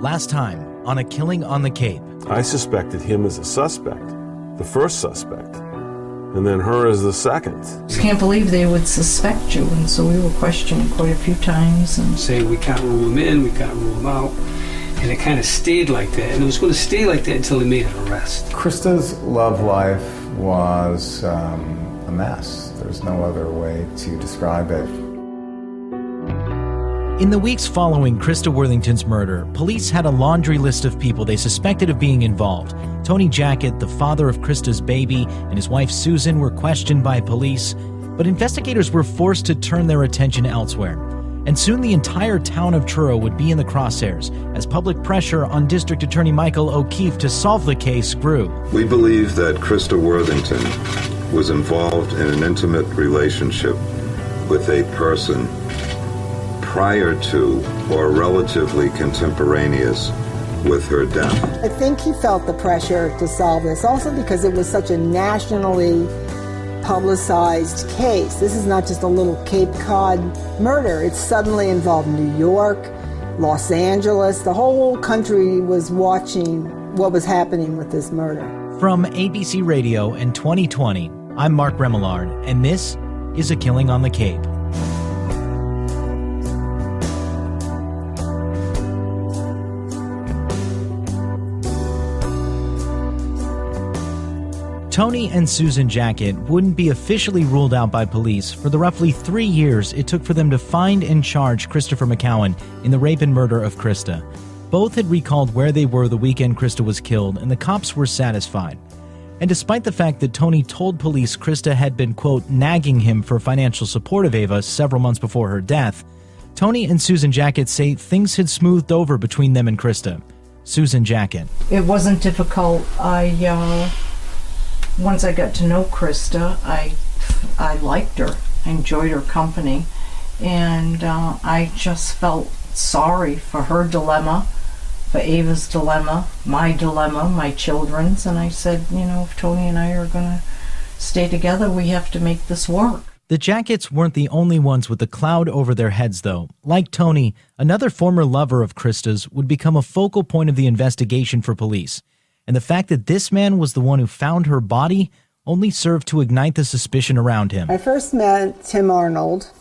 Last time on A Killing on the Cape. I suspected him as a suspect, the first suspect, and then her as the second. Just can't believe they would suspect you, and so we were questioned quite a few times. And say we can't rule them in, we can't rule them out, and it kind of stayed like that, and it was going to stay like that until they made an arrest. Christa's love life was a mess. There's no other way to describe it. In the weeks following Christa Worthington's murder, police had a laundry list of people they suspected of being involved. Tony Jackett, the father of Christa's baby, and his wife Susan were questioned by police, but investigators were forced to turn their attention elsewhere. And soon the entire town of Truro would be in the crosshairs as public pressure on District Attorney Michael O'Keefe to solve the case grew. We believe that Christa Worthington was involved in an intimate relationship with a person prior to or relatively contemporaneous with her death. I think he felt the pressure to solve this, also because it was such a nationally publicized case. This is not just a little Cape Cod murder. It suddenly involved New York, Los Angeles. The whole country was watching what was happening with this murder. From ABC Radio in 2020, I'm Mark Remillard, and this is A Killing on the Cape. Tony and Susan Jackett wouldn't be officially ruled out by police for the roughly 3 years it took for them to find and charge Christopher McCowen in the rape and murder of Christa. Both had recalled where they were the weekend Christa was killed, and the cops were satisfied. And despite the fact that Tony told police Christa had been, quote, nagging him for financial support of Ava several months before her death, Tony and Susan Jackett say things had smoothed over between them and Christa. Susan Jackett. it wasn't difficult. Once I got to know Christa, I liked her. I enjoyed her company. And I just felt sorry for her dilemma, for Ava's dilemma, my children's. And I said, if Tony and I are going to stay together, we have to make this work. The Jacketts weren't the only ones with the cloud over their heads, though. Like Tony, another former lover of Christa's would become a focal point of the investigation for police. And the fact that this man was the one who found her body only served to ignite the suspicion around him. I first met Tim Arnold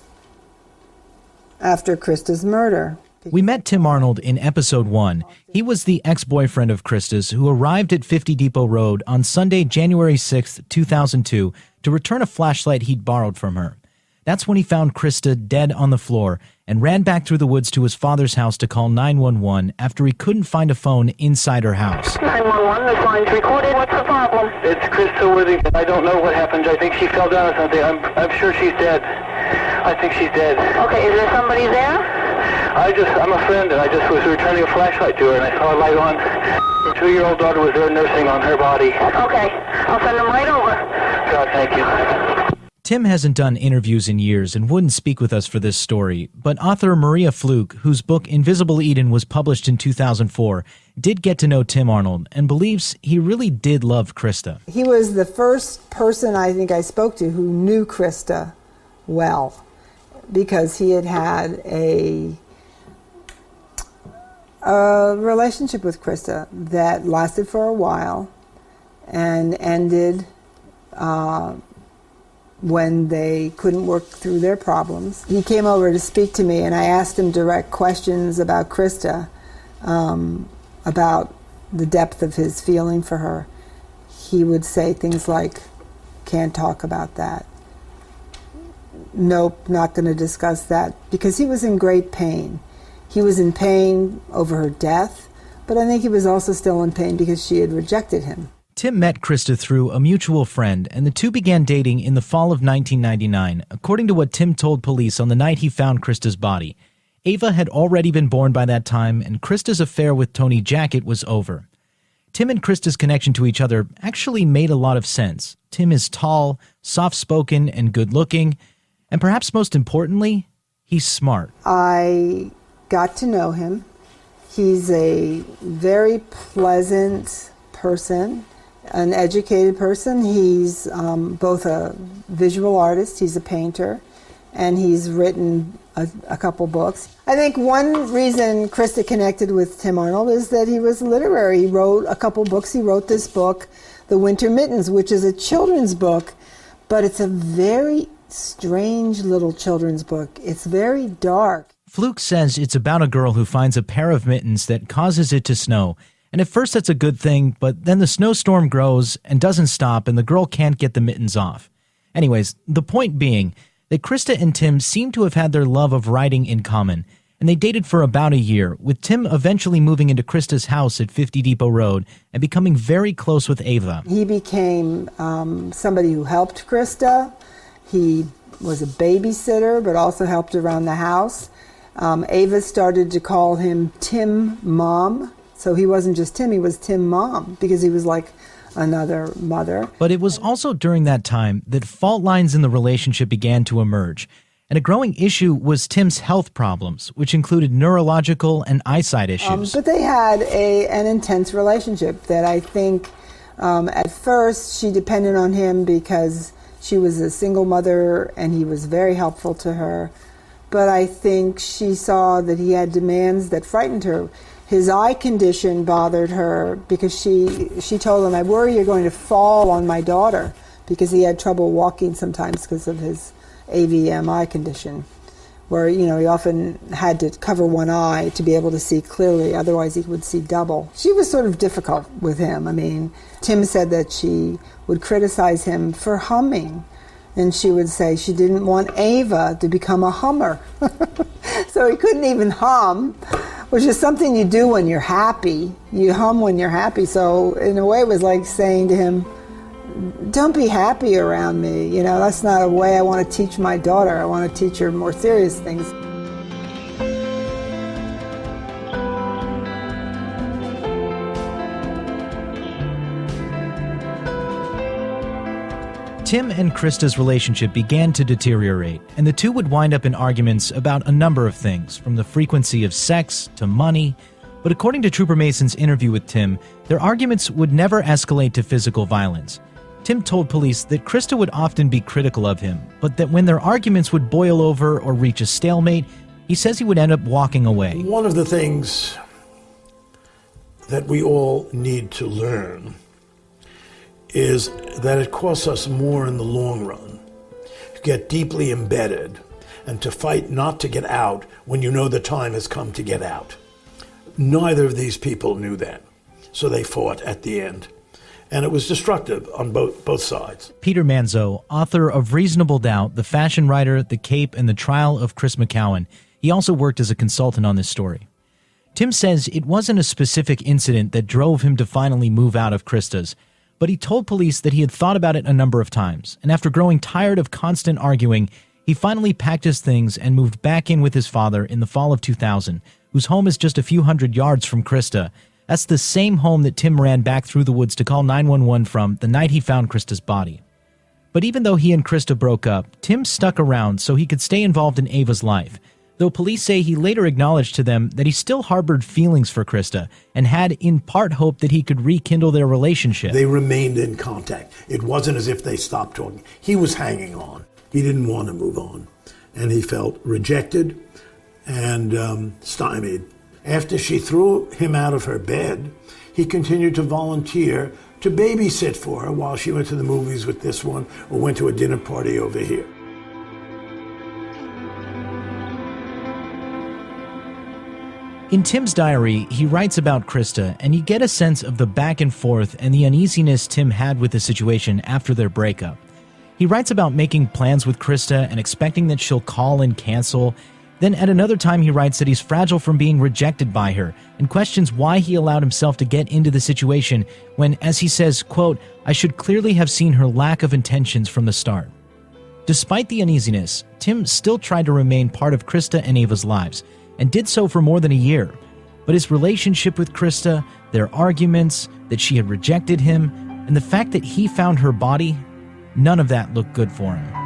after Christa's murder. We met Tim Arnold in episode 1. He was the ex-boyfriend of Christa's who arrived at 50 Depot Road on Sunday, January 6, 2002, to return a flashlight he'd borrowed from her. That's when he found Christa dead on the floor and ran back through the woods to his father's house to call 911 after he couldn't find a phone inside her house. 911, this line's recorded. What's the problem? It's Christa Worthington. I don't know what happened. I think she fell down or something. I'm sure she's dead. I think she's dead. Okay, is there somebody there? I'm a friend, and I just was returning a flashlight to her, and I saw a light on. Her 2-year-old daughter was there nursing on her body. Okay, I'll send them right over. God, thank you. Tim hasn't done interviews in years and wouldn't speak with us for this story, but author Maria Fluke, whose book Invisible Eden was published in 2004, did get to know Tim Arnold and believes he really did love Christa. He was the first person I think I spoke to who knew Christa well, because he had had a relationship with Christa that lasted for a while and ended when they couldn't work through their problems. He came over to speak to me, and I asked him direct questions about Christa, about the depth of his feeling for her. He would say things like, "Can't talk about that. Nope, not going to discuss that," because he was in great pain. He was in pain over her death, but I think he was also still in pain because she had rejected him. Tim met Christa through a mutual friend, and the two began dating in the fall of 1999, according to what Tim told police on the night he found Christa's body. Ava had already been born by that time, and Christa's affair with Tony Jackett was over. Tim and Christa's connection to each other actually made a lot of sense. Tim is tall, soft-spoken, and good-looking, and perhaps most importantly, he's smart. I got to know him. He's a very pleasant person, an educated person. He's both a visual artist, he's a painter, and he's written a couple books. I think one reason Christa connected with Tim Arnold is that he was literary. He wrote a couple books. He wrote this book, The Winter Mittens, which is a children's book, but it's a very strange little children's book. It's very dark. Fluke says it's about a girl who finds a pair of mittens that causes it to snow. And at first that's a good thing, but then the snowstorm grows and doesn't stop, and the girl can't get the mittens off. Anyways, the point being that Christa and Tim seem to have had their love of writing in common, and they dated for about a year, with Tim eventually moving into Christa's house at 50 Depot Road and becoming very close with Ava. He became somebody who helped Christa. He was a babysitter, but also helped around the house. Ava started to call him Tim Mom. So he wasn't just Tim, he was Tim Mom, because he was like another mother. But it was also during that time that fault lines in the relationship began to emerge. And a growing issue was Tim's health problems, which included neurological and eyesight issues. But they had an intense relationship that I think at first she depended on him because she was a single mother and he was very helpful to her. But I think she saw that he had demands that frightened her. His eye condition bothered her because she told him, I worry you're going to fall on my daughter, because he had trouble walking sometimes because of his AVM eye condition, where, he often had to cover one eye to be able to see clearly, otherwise he would see double. She was sort of difficult with him. I mean, Tim said that she would criticize him for humming, and she would say she didn't want Ava to become a hummer. So he couldn't even hum, which is something you do when you're happy. You hum when you're happy. So in a way it was like saying to him, don't be happy around me. That's not a way I want to teach my daughter. I want to teach her more serious things. Tim and Christa's relationship began to deteriorate, and the two would wind up in arguments about a number of things, from the frequency of sex to money. But according to Trooper Mason's interview with Tim, their arguments would never escalate to physical violence. Tim told police that Christa would often be critical of him, but that when their arguments would boil over or reach a stalemate, he says he would end up walking away. One of the things that we all need to learn is that it costs us more in the long run to get deeply embedded and to fight not to get out when you know the time has come to get out. Neither of these people knew that, so they fought at the end. And it was destructive on both sides. Peter Manzo, author of Reasonable Doubt, The Fashion Writer, The Cape, and the Trial of Chris McCowen, he also worked as a consultant on this story. Tim says it wasn't a specific incident that drove him to finally move out of Christa's, but he told police that he had thought about it a number of times, and after growing tired of constant arguing, he finally packed his things and moved back in with his father in the fall of 2000, whose home is just a few hundred yards from Christa. That's the same home that Tim ran back through the woods to call 911 from the night he found Christa's body. But even though he and Christa broke up, Tim stuck around so he could stay involved in Ava's life, though police say he later acknowledged to them that he still harbored feelings for Christa and had in part hoped that he could rekindle their relationship. They remained in contact. It wasn't as if they stopped talking. He was hanging on. He didn't want to move on. And he felt rejected and stymied. After she threw him out of her bed, he continued to volunteer to babysit for her while she went to the movies with this one or went to a dinner party over here. In Tim's diary, he writes about Christa, and you get a sense of the back and forth and the uneasiness Tim had with the situation after their breakup. He writes about making plans with Christa and expecting that she'll call and cancel. Then at another time he writes that he's fragile from being rejected by her and questions why he allowed himself to get into the situation when, as he says, quote, I should clearly have seen her lack of intentions from the start. Despite the uneasiness, Tim still tried to remain part of Christa and Ava's lives, and did so for more than a year. But his relationship with Christa, their arguments, that she had rejected him, and the fact that he found her body, none of that looked good for him.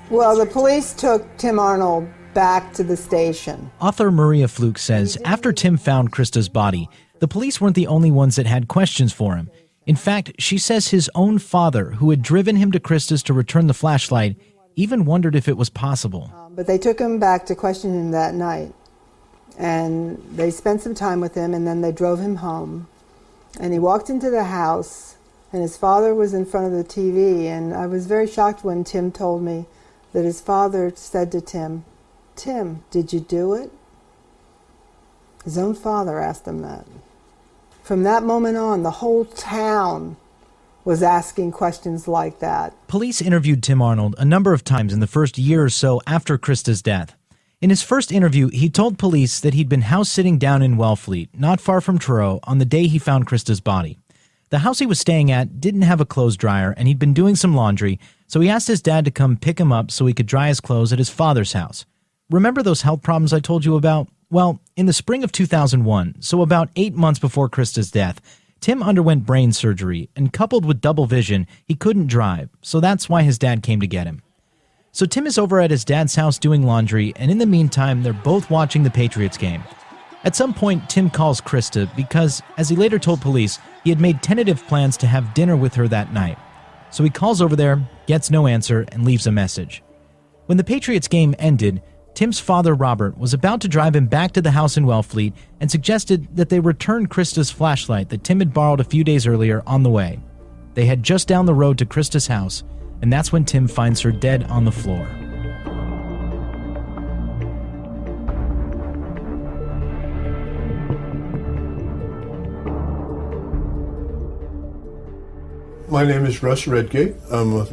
Well, the police took Tim Arnold back to the station. Author Maria Fluke says after Tim found Christa's body, the police weren't the only ones that had questions for him. In fact, she says his own father, who had driven him to Christa's to return the flashlight, even wondered if it was possible. But they took him back to question him that night. And they spent some time with him, and then they drove him home. And he walked into the house, and his father was in front of the TV. And I was very shocked when Tim told me that his father said to Tim, "Tim, did you do it?" His own father asked him that. From that moment on, the whole town was asking questions like that. Police interviewed Tim Arnold a number of times in the first year or so after Christa's death. In his first interview, he told police that he'd been house-sitting down in Wellfleet, not far from Truro, on the day he found Christa's body. The house he was staying at didn't have a clothes dryer, and he'd been doing some laundry, so he asked his dad to come pick him up so he could dry his clothes at his father's house. Remember those health problems I told you about? Well, in the spring of 2001, so about 8 months before Christa's death, Tim underwent brain surgery, and coupled with double vision, he couldn't drive, so that's why his dad came to get him. So Tim is over at his dad's house doing laundry, and in the meantime, they're both watching the Patriots game. At some point, Tim calls Christa because, as he later told police, he had made tentative plans to have dinner with her that night. So he calls over there, gets no answer, and leaves a message. When the Patriots game ended, Tim's father, Robert, was about to drive him back to the house in Wellfleet and suggested that they return Christa's flashlight that Tim had borrowed a few days earlier on the way. They head just down the road to Christa's house, and that's when Tim finds her dead on the floor. My name is Russ Redgate. I'm a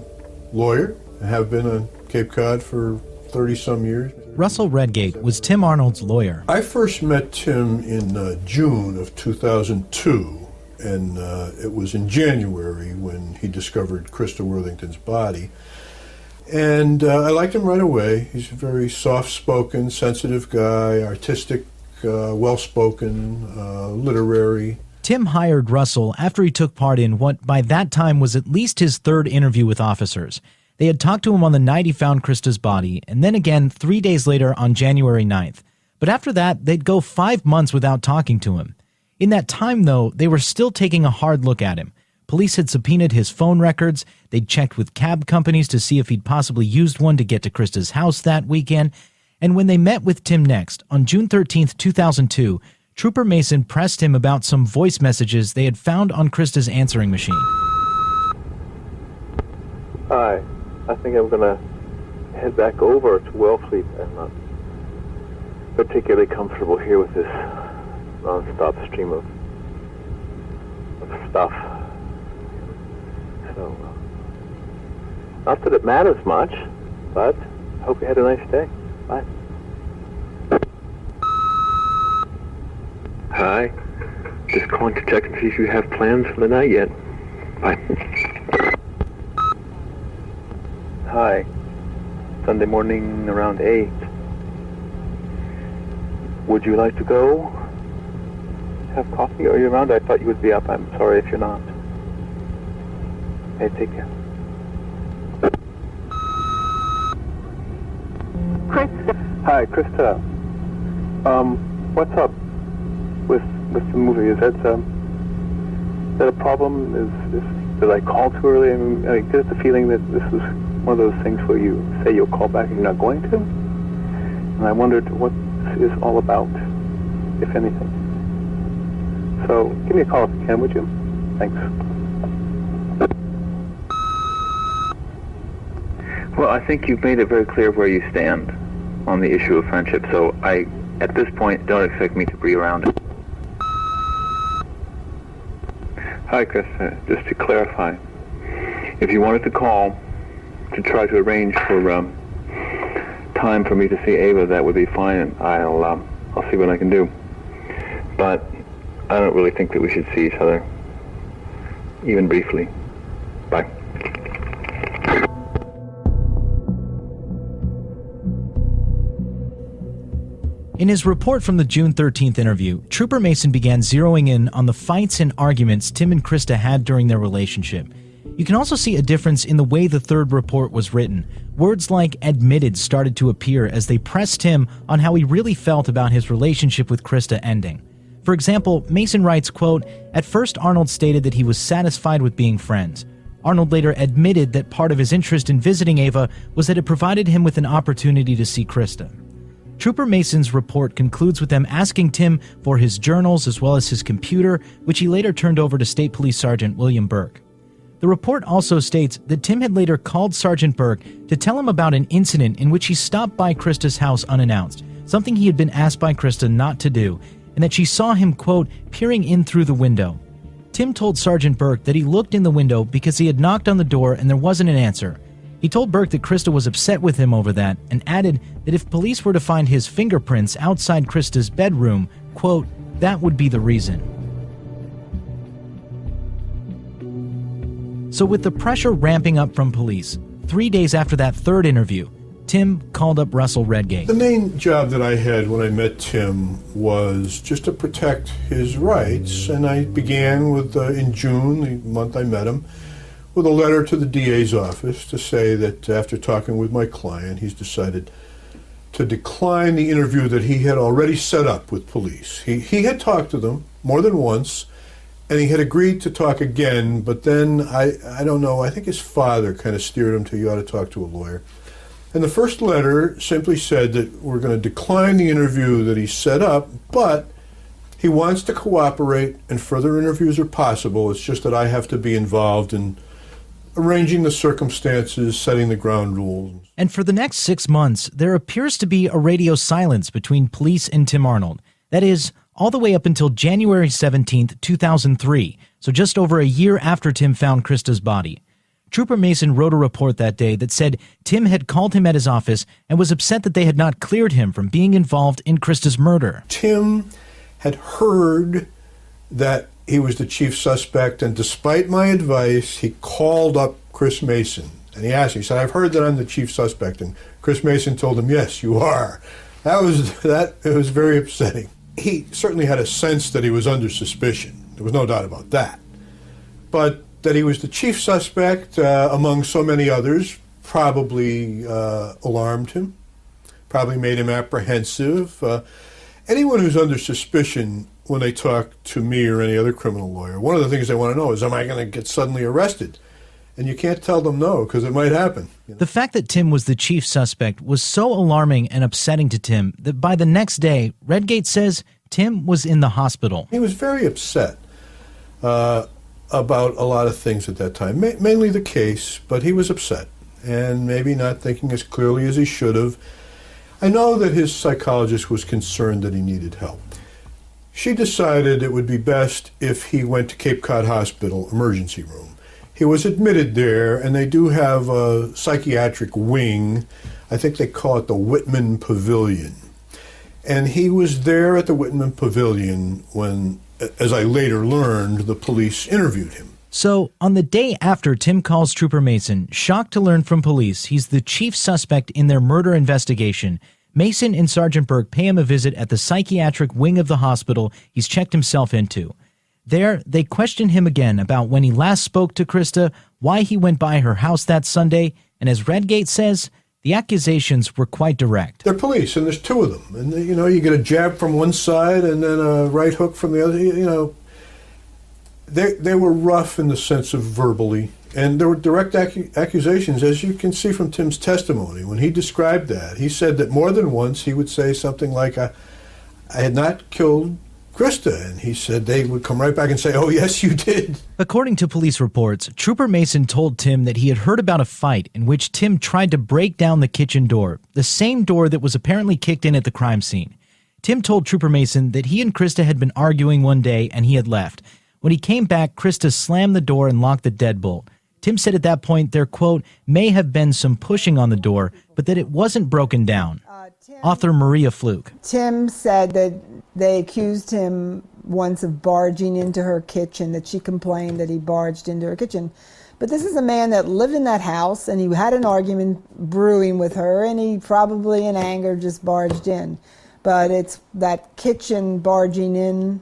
lawyer. I have been on Cape Cod for 30-some years. Russell Redgate was Tim Arnold's lawyer. I first met Tim in June of 2002. And it was in January when he discovered Christa Worthington's body. And I liked him right away. He's a very soft-spoken, sensitive guy, artistic, well-spoken, literary. Tim hired Russell after he took part in what by that time was at least his third interview with officers. They had talked to him on the night he found Christa's body, and then again 3 days later on January 9th. But after that, they'd go 5 months without talking to him. In that time, though, they were still taking a hard look at him. Police had subpoenaed his phone records, they'd checked with cab companies to see if he'd possibly used one to get to Christa's house that weekend, and when they met with Tim next, on June 13th, 2002, Trooper Mason pressed him about some voice messages they had found on Christa's answering machine. Hi, I think I'm going to head back over to Wellfleet. I'm not particularly comfortable here with this non-stop stream of stuff. So, not that it matters much, but I hope you had a nice day. Bye. Hi. Just calling to check and see if you have plans for the night yet. Bye. Hi. Sunday morning around 8. Would you like to go have coffee? Are you around? I thought you would be up. I'm sorry if you're not. Hey, take care. Christa. Hi, Christa. What's up with the movie? Is that a problem? Did I call too early? I mean, I get the feeling that this is one of those things where you say you'll call back and you're not going to. And I wondered what this is all about, if anything. So give me a call if you can, would you? Thanks. Well, I think you've made it very clear where you stand on the issue of friendship, so at this point, don't expect me to be around. Hi, Chris. Just to clarify, if you wanted to call to try to arrange for time for me to see Ava, that would be fine. I'll see what I can do. But I don't really think that we should see each other, even briefly. Bye. In his report from the June 13th interview, Trooper Mason began zeroing in on the fights and arguments Tim and Christa had during their relationship. You can also see a difference in the way the third report was written. Words like admitted started to appear as they pressed Tim on how he really felt about his relationship with Christa ending. For example, Mason writes, quote, "At first Arnold stated that he was satisfied with being friends. Arnold later admitted that part of his interest in visiting Ava was that it provided him with an opportunity to see Christa." Trooper Mason's report concludes with them asking Tim for his journals as well as his computer, which he later turned over to State Police Sergeant William Burke. The report also states that Tim had later called Sergeant Burke to tell him about an incident in which he stopped by Christa's house unannounced, something he had been asked by Christa not to do, and that she saw him, quote, "peering in through the window." Tim told Sergeant Burke that he looked in the window because he had knocked on the door and there wasn't an answer. He told Burke that Christa was upset with him over that and added that if police were to find his fingerprints outside Christa's bedroom, quote, that would be the reason. So with the pressure ramping up from police, 3 days after that third interview, Tim called up Russell Redgate. The main job that I had when I met Tim was just to protect his rights, and I began with, in June, the month I met him, with a letter to the DA's office to say that after talking with my client, he's decided to decline the interview that he had already set up with police. He had talked to them more than once, and he had agreed to talk again, but then, I don't know, I think his father kind of steered him to, you ought to talk to a lawyer. And the first letter simply said that we're going to decline the interview that he set up, but he wants to cooperate and further interviews are possible. It's just that I have to be involved in arranging the circumstances, setting the ground rules. And for the next 6 months, there appears to be a radio silence between police and Tim Arnold. That is, all the way up until January 17th, 2003, so just over a year after Tim found Christa's body. Trooper Mason wrote a report that day that said Tim had called him at his office and was upset that they had not cleared him from being involved in Christa's murder. Tim had heard that he was the chief suspect, and despite my advice, he called up Chris Mason, and he asked me, he said, "I've heard that I'm the chief suspect," and Chris Mason told him, "Yes, you are." It was very upsetting. He certainly had a sense that he was under suspicion. There was no doubt about that. But that he was the chief suspect among so many others probably alarmed him, probably made him apprehensive. Anyone who's under suspicion when they talk to me or any other criminal lawyer, one of the things they want to know is, am I going to get suddenly arrested? And you can't tell them no, because it might happen. You know? The fact that Tim was the chief suspect was so alarming and upsetting to Tim that by the next day, Redgate says Tim was in the hospital. He was very upset about a lot of things at that time, mainly the case, but he was upset and maybe not thinking as clearly as he should have. I know that his psychologist was concerned that he needed help. She decided it would be best if he went to Cape Cod Hospital emergency room. He was admitted there, and they do have a psychiatric wing. I think they call it the Whitman Pavilion. And he was there at the Whitman Pavilion when, as I later learned, the police interviewed him. So, on the day after Tim calls Trooper Mason, shocked to learn from police he's the chief suspect in their murder investigation, Mason and Sergeant Burke pay him a visit at the psychiatric wing of the hospital he's checked himself into. There, they question him again about when he last spoke to Christa, why he went by her house that Sunday, and as Redgate says, the accusations were quite direct. They're police, and there's two of them. And, you know, you get a jab from one side and then a right hook from the other. You know, they were rough in the sense of verbally. And there were direct accusations, as you can see from Tim's testimony. When he described that, he said that more than once he would say something like, I had not killed Christa. And he said they would come right back and say, oh, yes, you did. According to police reports, Trooper Mason told Tim that he had heard about a fight in which Tim tried to break down the kitchen door, the same door that was apparently kicked in at the crime scene. Tim told Trooper Mason that he and Christa had been arguing one day and he had left. When he came back, Christa slammed the door and locked the deadbolt. Tim said at that point there, quote, may have been some pushing on the door, but that it wasn't broken down. Author Maria Fluke. Tim said that they accused him once of barging into her kitchen, that she complained that he barged into her kitchen. But this is a man that lived in that house, and he had an argument brewing with her, and he probably in anger just barged in. But it's that kitchen barging in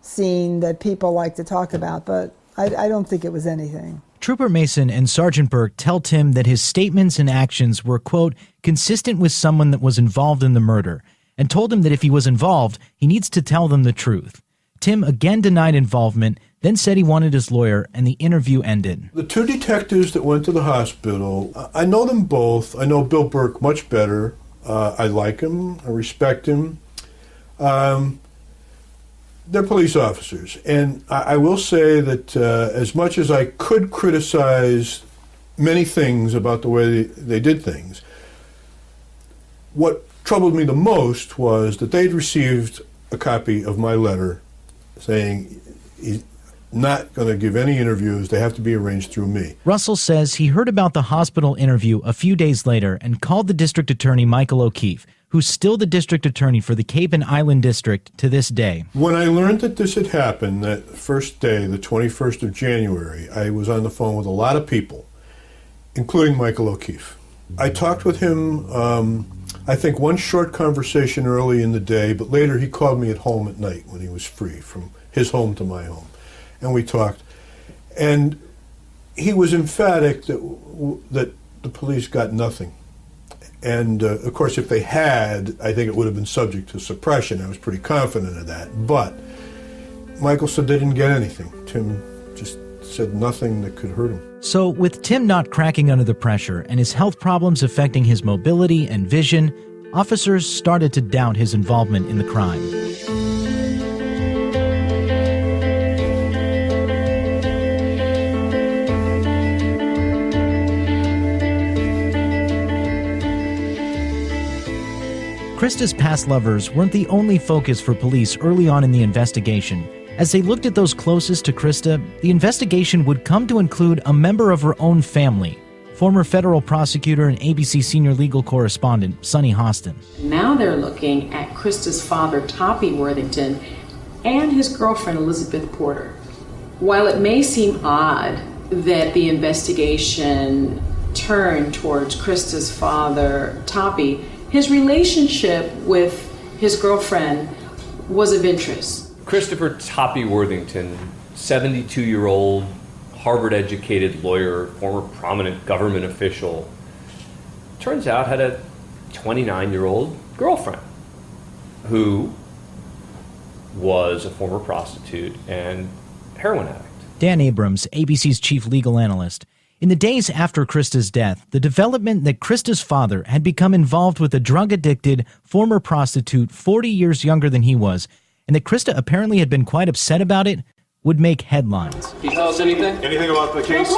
scene that people like to talk about, but I don't think it was anything. Trooper Mason and Sergeant Burke tell Tim that his statements and actions were, quote, consistent with someone that was involved in the murder, and told him that if he was involved, he needs to tell them the truth. Tim again denied involvement, then said he wanted his lawyer, and the interview ended. The two detectives that went to the hospital, I know them both. I know Bill Burke much better. I like him. I respect him. They're police officers. And I will say that as much as I could criticize many things about the way they did things, what troubled me the most was that they'd received a copy of my letter saying he's not going to give any interviews. They have to be arranged through me. Russell says he heard about the hospital interview a few days later and called the district attorney, Michael O'Keefe, who's still the district attorney for the Cape and Island District to this day. When I learned that this had happened, that first day, the 21st of January, I was on the phone with a lot of people, including Michael O'Keefe. I talked with him, I think one short conversation early in the day, but later he called me at home at night when he was free, from his home to my home. And we talked. And he was emphatic that the police got nothing. And, of course, if they had, I think it would have been subject to suppression. I was pretty confident of that. But Michael said they didn't get anything. Tim just said nothing that could hurt him. So with Tim not cracking under the pressure and his health problems affecting his mobility and vision, officers started to doubt his involvement in the crime. Christa's past lovers weren't the only focus for police early on in the investigation. As they looked at those closest to Christa, the investigation would come to include a member of her own family, former federal prosecutor and ABC senior legal correspondent, Sonny Hostin. Now they're looking at Christa's father, Toppy Worthington, and his girlfriend, Elizabeth Porter. While it may seem odd that the investigation turned towards Christa's father, Toppy, his relationship with his girlfriend was of interest. Christopher Toppy Worthington, 72-year-old, Harvard-educated lawyer, former prominent government official, turns out had a 29-year-old girlfriend who was a former prostitute and heroin addict. Dan Abrams, ABC's chief legal analyst. In the days after Christa's death, the development that Christa's father had become involved with a drug-addicted former prostitute 40 years younger than he was, and that Christa apparently had been quite upset about it, would make headlines. Can you tell us anything? Anything about the case?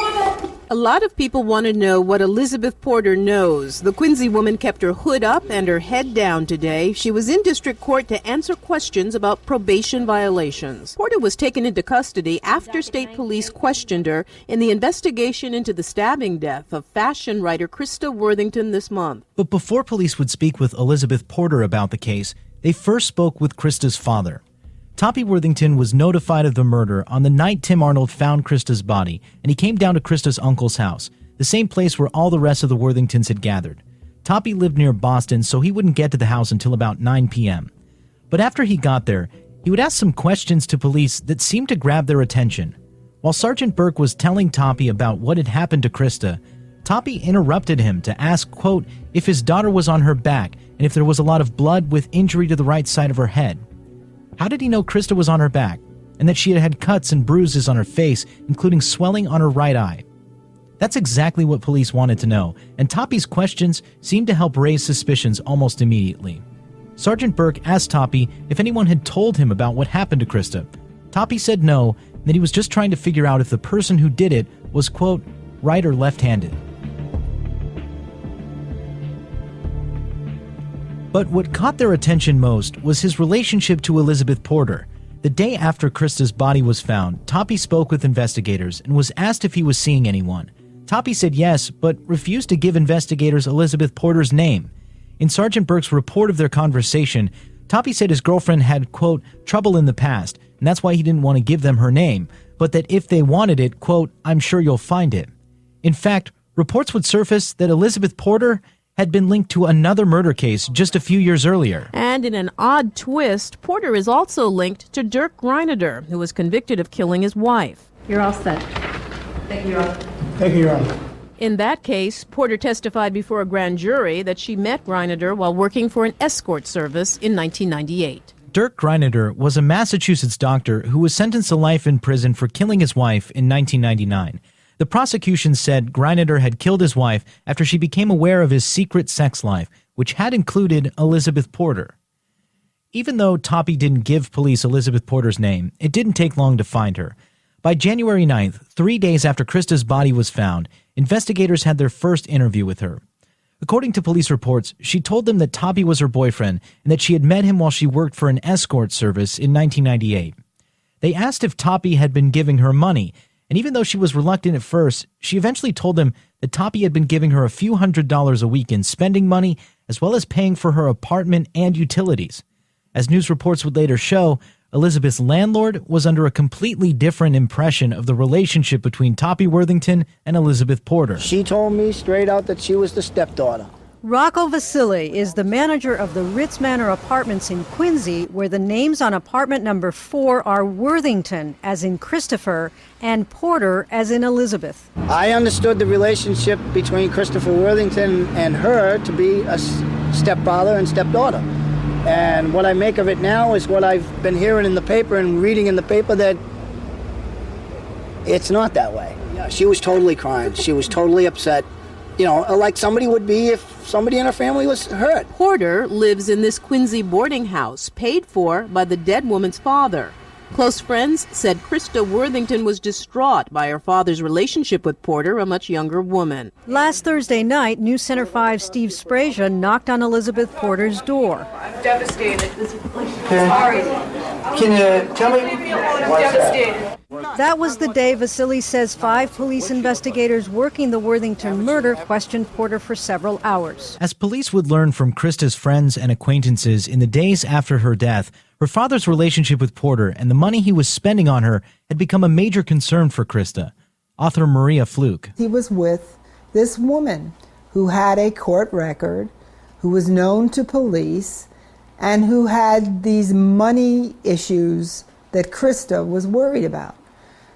A lot of people want to know what Elizabeth Porter knows. The Quincy woman kept her hood up and her head down today. She was in district court to answer questions about probation violations. Porter was taken into custody after state police questioned her in the investigation into the stabbing death of fashion writer Christa Worthington this month. But before police would speak with Elizabeth Porter about the case, they first spoke with Christa's father. Toppy Worthington was notified of the murder on the night Tim Arnold found Christa's body, and he came down to Christa's uncle's house, the same place where all the rest of the Worthingtons had gathered. Toppy lived near Boston, so he wouldn't get to the house until about 9 p.m. But after he got there, he would ask some questions to police that seemed to grab their attention. While Sergeant Burke was telling Toppy about what had happened to Christa, Toppy interrupted him to ask, quote, if his daughter was on her back and if there was a lot of blood with injury to the right side of her head. How did he know Christa was on her back, and that she had had cuts and bruises on her face, including swelling on her right eye? That's exactly what police wanted to know, and Toppy's questions seemed to help raise suspicions almost immediately. Sergeant Burke asked Toppy if anyone had told him about what happened to Christa. Toppy said no, and that he was just trying to figure out if the person who did it was, quote, right or left-handed. But what caught their attention most was his relationship to Elizabeth Porter. The day after Christa's body was found, Toppy spoke with investigators and was asked if he was seeing anyone. Toppy said yes, but refused to give investigators Elizabeth Porter's name. In Sergeant Burke's report of their conversation, Toppy said his girlfriend had, quote, trouble in the past, and that's why he didn't want to give them her name, but that if they wanted it, quote, I'm sure you'll find it. In fact, reports would surface that Elizabeth Porter had been linked to another murder case just a few years earlier. And in an odd twist, Porter is also linked to Dirk Reinader, who was convicted of killing his wife. You're all set. Thank you, Your Honor. Thank you, Your Honor. In that case, Porter testified before a grand jury that she met Reinader while working for an escort service in 1998. Dirk Greinader was a Massachusetts doctor who was sentenced to life in prison for killing his wife in 1999. The prosecution said Greinader had killed his wife after she became aware of his secret sex life, which had included Elizabeth Porter. Even though Toppy didn't give police Elizabeth Porter's name, it didn't take long to find her. By January 9th, 3 days after Christa's body was found, investigators had their first interview with her. According to police reports, she told them that Toppy was her boyfriend and that she had met him while she worked for an escort service in 1998. They asked if Toppy had been giving her money, and even though she was reluctant at first, she eventually told them that Toppy had been giving her a few $100s a week in spending money, as well as paying for her apartment and utilities. As news reports would later show, Elizabeth's landlord was under a completely different impression of the relationship between Toppy Worthington and Elizabeth Porter. She told me straight out that she was the stepdaughter. Rocco Vasili is the manager of the Ritz Manor Apartments in Quincy, where the names on apartment number 4 are Worthington, as in Christopher, and Porter, as in Elizabeth. I understood the relationship between Christopher Worthington and her to be a stepfather and stepdaughter. And what I make of it now is what I've been hearing in the paper and reading in the paper, that it's not that way. Yeah, she was totally crying. She was totally upset. You know, like somebody would be if somebody in her family was hurt. Porter lives in this Quincy boarding house, paid for by the dead woman's father. Close friends said Christa Worthington was distraught by her father's relationship with Porter, a much younger woman. Last Thursday night, News Center 5's Steve Sprasia knocked on Elizabeth Porter's door. I'm devastated. Sorry. Can you tell me? I'm devastated. That was the day Vasili says 5 police investigators working the Worthington murder questioned Porter for several hours. As police would learn from Christa's friends and acquaintances in the days after her death, her father's relationship with Porter and the money he was spending on her had become a major concern for Christa. Author Maria Fluke. He was with this woman who had a court record, who was known to police, and who had these money issues that Christa was worried about.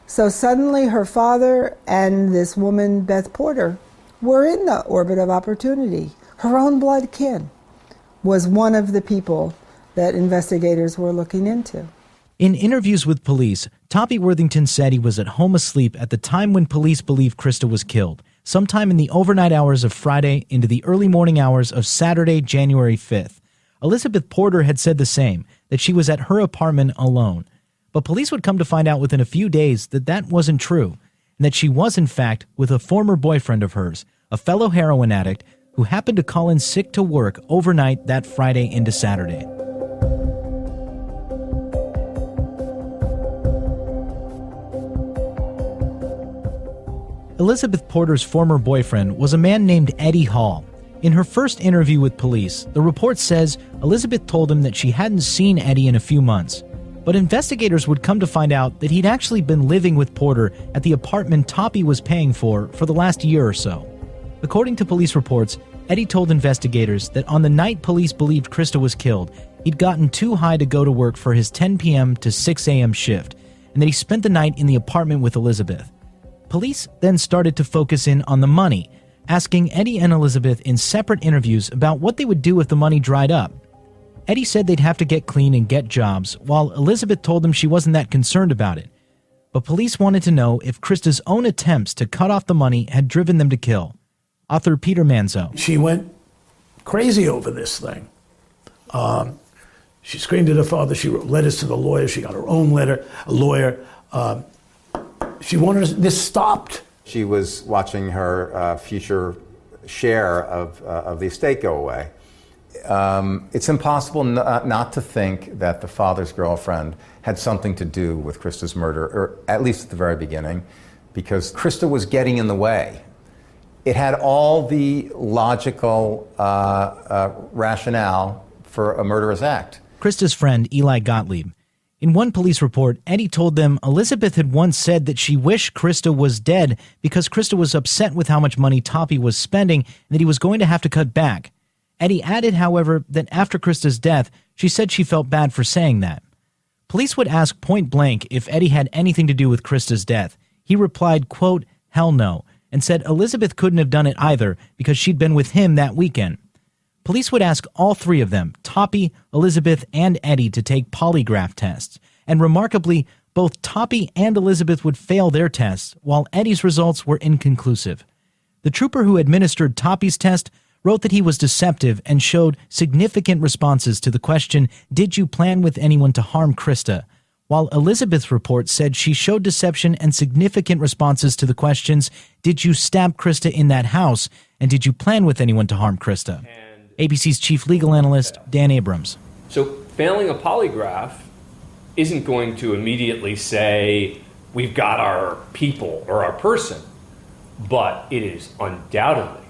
So suddenly her father and this woman, Beth Porter, were in the orbit of opportunity. Her own blood kin was one of the people that investigators were looking into. In interviews with police, Toppy Worthington said he was at home asleep at the time when police believe Christa was killed, sometime in the overnight hours of Friday into the early morning hours of Saturday, January 5th. Elizabeth Porter had said the same, that she was at her apartment alone. But police would come to find out within a few days that that wasn't true, and that she was in fact with a former boyfriend of hers, a fellow heroin addict who happened to call in sick to work overnight that Friday into Saturday. Elizabeth Porter's former boyfriend was a man named Eddie Hall. In her first interview with police, the report says Elizabeth told him that she hadn't seen Eddie in a few months. But investigators would come to find out that he'd actually been living with Porter at the apartment Toppy was paying for the last year or so. According to police reports, Eddie told investigators that on the night police believed Christa was killed, he'd gotten too high to go to work for his 10 p.m. to 6 a.m. shift, and that he spent the night in the apartment with Elizabeth. Police then started to focus in on the money, asking Eddie and Elizabeth in separate interviews about what they would do if the money dried up. Eddie said they'd have to get clean and get jobs, while Elizabeth told them she wasn't that concerned about it. But police wanted to know if Christa's own attempts to cut off the money had driven them to kill. Author Peter Manzo. She went crazy over this thing. She screamed at her father. She wrote letters to the lawyer. She got her own lawyer. She wanted this stopped. She was watching her future share of the estate go away. It's impossible not to think that the father's girlfriend had something to do with Christa's murder, or at least at the very beginning, because Christa was getting in the way. It had all the logical rationale for a murderous act. Christa's friend, Eli Gottlieb. In one police report, Eddie told them Elizabeth had once said that she wished Christa was dead because Christa was upset with how much money Toppy was spending and that he was going to have to cut back. Eddie added, however, that after Christa's death, she said she felt bad for saying that. Police would ask point blank if Eddie had anything to do with Christa's death. He replied, quote, "Hell no," and said Elizabeth couldn't have done it either because she'd been with him that weekend. Police would ask all three of them, Toppy, Elizabeth, and Eddie to take polygraph tests. And remarkably, both Toppy and Elizabeth would fail their tests, while Eddie's results were inconclusive. The trooper who administered Toppy's test wrote that he was deceptive and showed significant responses to the question, "Did you plan with anyone to harm Christa?" While Elizabeth's report said she showed deception and significant responses to the questions, "Did you stab Christa in that house?" and "Did you plan with anyone to harm Christa?" ABC's chief legal analyst, Dan Abrams. So failing a polygraph isn't going to immediately say, we've got our people or our person, but it is undoubtedly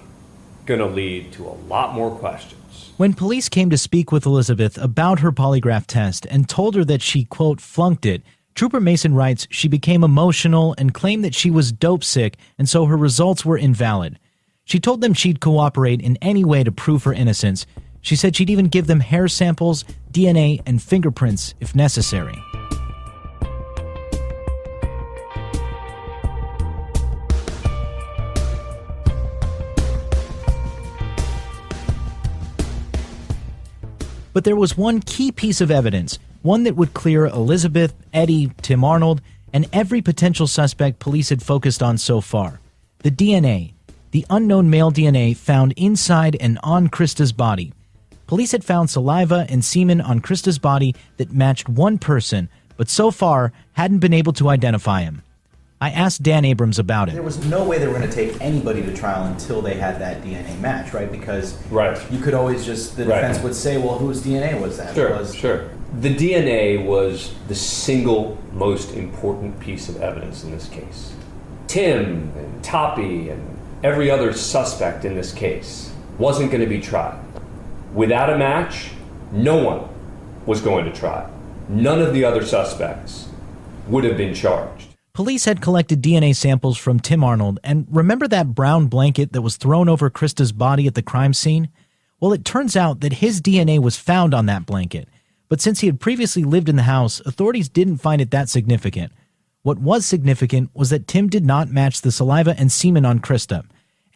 going to lead to a lot more questions. When police came to speak with Elizabeth about her polygraph test and told her that she, quote, flunked it, Trooper Mason writes she became emotional and claimed that she was dope sick and so her results were invalid. She told them she'd cooperate in any way to prove her innocence. She said she'd even give them hair samples, DNA, and fingerprints if necessary. But there was one key piece of evidence, one that would clear Elizabeth, Eddie, Tim Arnold, and every potential suspect police had focused on so far. The DNA, the unknown male DNA found inside and on Christa's body. Police had found saliva and semen on Christa's body that matched one person, but so far hadn't been able to identify him. I asked Dan Abrams about it. There was no way they were going to take anybody to trial until they had that DNA match, right? Because you could always just, the defense would say, well, whose DNA was that? Sure. The DNA was the single most important piece of evidence in this case. Tim and Toppy and every other suspect in this case wasn't going to be tried. Without a match, no one was going to trial. None of the other suspects would have been charged. Police had collected DNA samples from Tim Arnold, and remember that brown blanket that was thrown over Christa's body at the crime scene? Well, it turns out that his DNA was found on that blanket, but since he had previously lived in the house, authorities didn't find it that significant. What was significant was that Tim did not match the saliva and semen on Christa.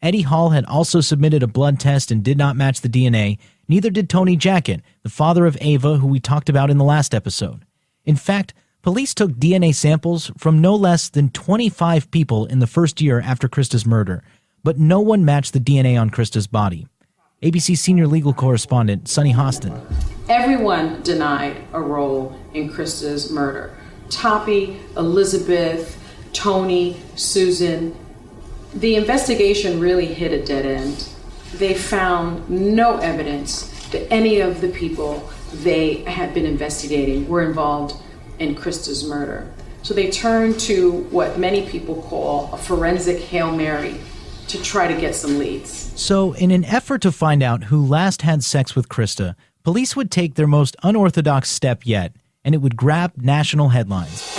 Eddie Hall had also submitted a blood test and did not match the DNA. Neither did Tony Jackett, the father of Ava, who we talked about in the last episode. In fact, police took DNA samples from no less than 25 people in the first year after Christa's murder, but no one matched the DNA on Christa's body. ABC senior legal correspondent Sunny Hostin. Everyone denied a role in Christa's murder. Toppy, Elizabeth, Tony, Susan. The investigation really hit a dead end. They found no evidence that any of the people they had been investigating were involved in Christa's murder. So they turned to what many people call a forensic Hail Mary to try to get some leads. So in an effort to find out who last had sex with Christa, police would take their most unorthodox step yet, and it would grab national headlines.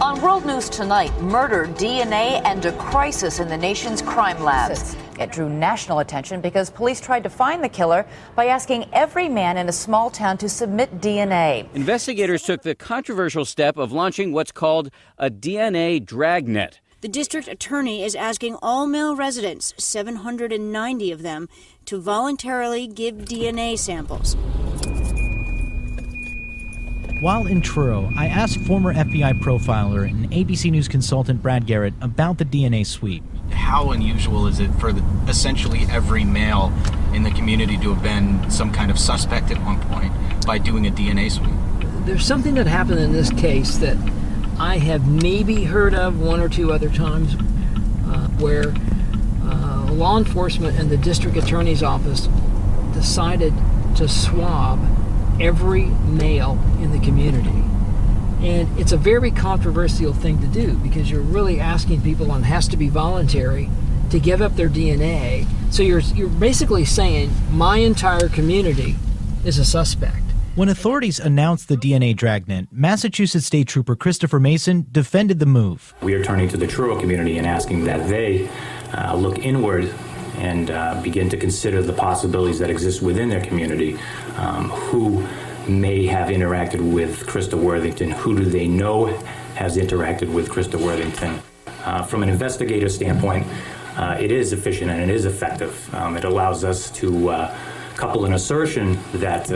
On World News Tonight, murder, DNA, and a crisis in the nation's crime labs. It drew national attention because police tried to find the killer by asking every man in a small town to submit DNA. Investigators took the controversial step of launching what's called a DNA dragnet. The district attorney is asking all male residents, 790 of them, to voluntarily give DNA samples. While in Truro, I asked former FBI profiler and ABC News consultant Brad Garrett about the DNA sweep. How unusual is it for essentially every male in the community to have been some kind of suspect at one point by doing a DNA sweep? There's something that happened in this case that I have maybe heard of one or two other times where law enforcement and the district attorney's office decided to swab every male in the community. And it's a very controversial thing to do because you're really asking people, and it has to be voluntary, to give up their DNA. So you're basically saying my entire community is a suspect. When authorities announced the DNA dragnet, Massachusetts State Trooper Christopher Mason defended the move. We are turning to the Truro community and asking that they look inward and begin to consider the possibilities that exist within their community. Who may have interacted with Christa Worthington? Who do they know has interacted with Christa Worthington? From an investigative standpoint, it is efficient and it is effective. It allows us to couple an assertion that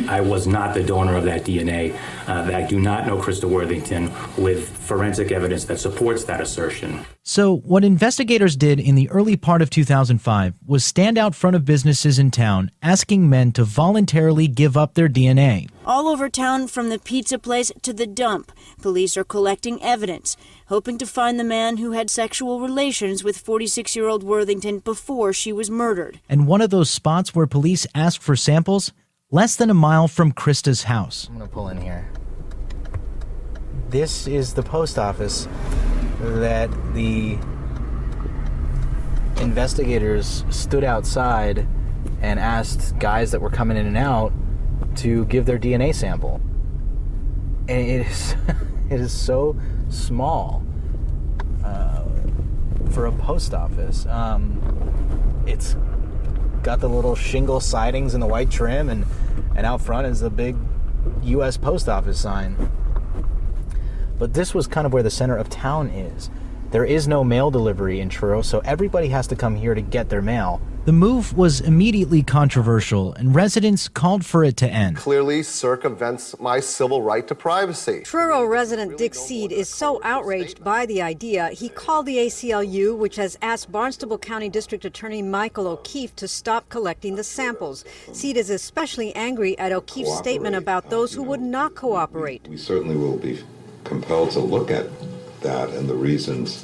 I was not the donor of that DNA, that I do not know Christa Worthington, with forensic evidence that supports that assertion. So what investigators did in the early part of 2005 was stand out front of businesses in town asking men to voluntarily give up their DNA. All over town, from the pizza place to the dump, police are collecting evidence, hoping to find the man who had sexual relations with 46-year-old Worthington before she was murdered. And one of those spots where police asked for samples, less than a mile from Christa's house. I'm going to pull in here. This is the post office that the investigators stood outside and asked guys that were coming in and out to give their DNA sample. And it is so small for a post office. It's got the little shingle sidings and the white trim, and out front is the big U.S. Post Office sign. But this was kind of where the center of town is. There is no mail delivery in Truro, so everybody has to come here to get their mail. The move was immediately controversial, and residents called for it to end. Clearly circumvents my civil right to privacy. Truro resident Dick Seed is so outraged by the idea, he called the ACLU, which has asked Barnstable County District Attorney Michael O'Keefe to stop collecting the samples. Seed is especially angry at O'Keefe's statement about those who would not cooperate. We certainly will be compelled to look at that and the reasons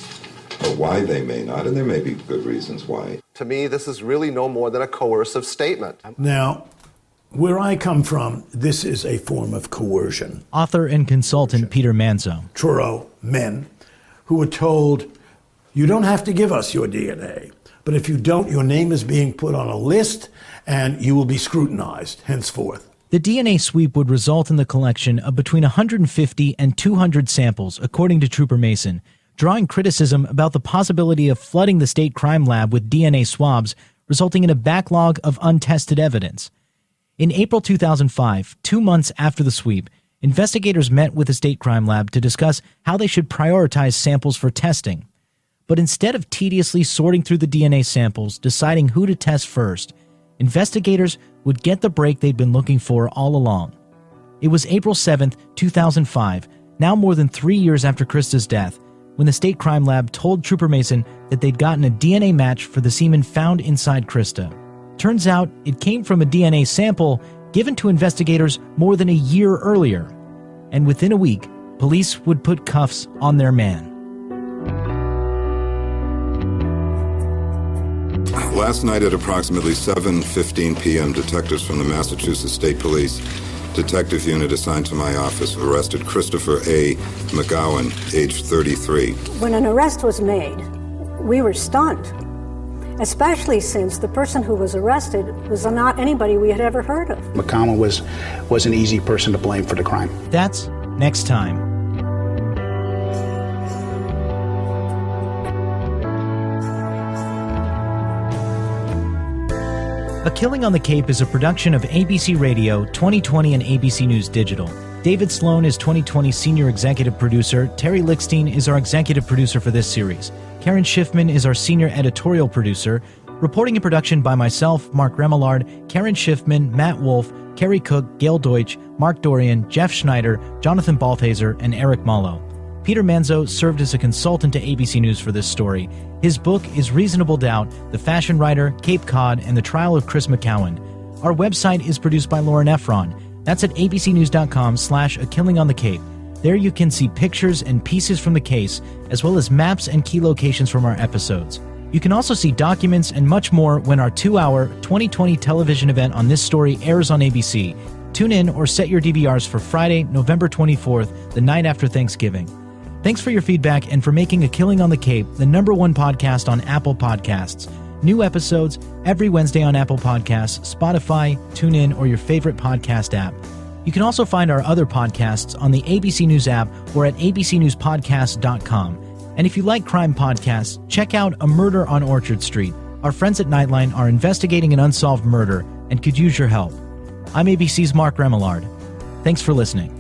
for why they may not, and there may be good reasons why. To me, this is really no more than a coercive statement. Now, where I come from, this is a form of coercion. Author and consultant Peter Manzo. Truro men who were told, you don't have to give us your DNA, but if you don't, your name is being put on a list and you will be scrutinized henceforth. The DNA sweep would result in the collection of between 150 and 200 samples, according to Trooper Mason, drawing criticism about the possibility of flooding the state crime lab with DNA swabs, resulting in a backlog of untested evidence. In April 2005, 2 months after the sweep, investigators met with the state crime lab to discuss how they should prioritize samples for testing. But instead of tediously sorting through the DNA samples, deciding who to test first, investigators would get the break they'd been looking for all along. It was April 7, 2005, now more than 3 years after Christa's death, when the state crime lab told Trooper Mason that they'd gotten a DNA match for the semen found inside Christa. Turns out it came from a DNA sample given to investigators more than a year earlier. And within a week, police would put cuffs on their man. Last night at approximately 7:15 p.m., detectives from the Massachusetts State Police Detective Unit assigned to my office arrested Christopher A. McCowen, age 33. When an arrest was made, we were stunned, especially since the person who was arrested was not anybody we had ever heard of. McCowen was an easy person to blame for the crime. That's next time. A Killing on the Cape is a production of ABC Radio, 2020, and ABC News Digital. David Sloan is 2020's senior executive producer. Terry Lickstein is our executive producer for this series. Karen Schiffman is our senior editorial producer. Reporting and production by myself, Mark Remillard, Karen Schiffman, Matt Wolf, Kerry Cook, Gail Deutsch, Mark Dorian, Jeff Schneider, Jonathan Balthaser, and Eric Mallow. Peter Manzo served as a consultant to ABC News for this story. His book is Reasonable Doubt, The Fashion Writer, Cape Cod, and the Trial of Chris McCowen. Our website is produced by Lauren Efron. That's at abcnews.com/A Killing on the Cape. There you can see pictures and pieces from the case, as well as maps and key locations from our episodes. You can also see documents and much more when our 2-hour 2020 television event on this story airs on ABC. Tune in or set your DVRs for Friday, November 24th, the night after Thanksgiving. Thanks for your feedback and for making A Killing on the Cape the #1 podcast on Apple Podcasts. New episodes every Wednesday on Apple Podcasts, Spotify, TuneIn, or your favorite podcast app. You can also find our other podcasts on the ABC News app or at abcnewspodcast.com. And if you like crime podcasts, check out A Murder on Orchard Street. Our friends at Nightline are investigating an unsolved murder and could use your help. I'm ABC's Mark Remillard. Thanks for listening.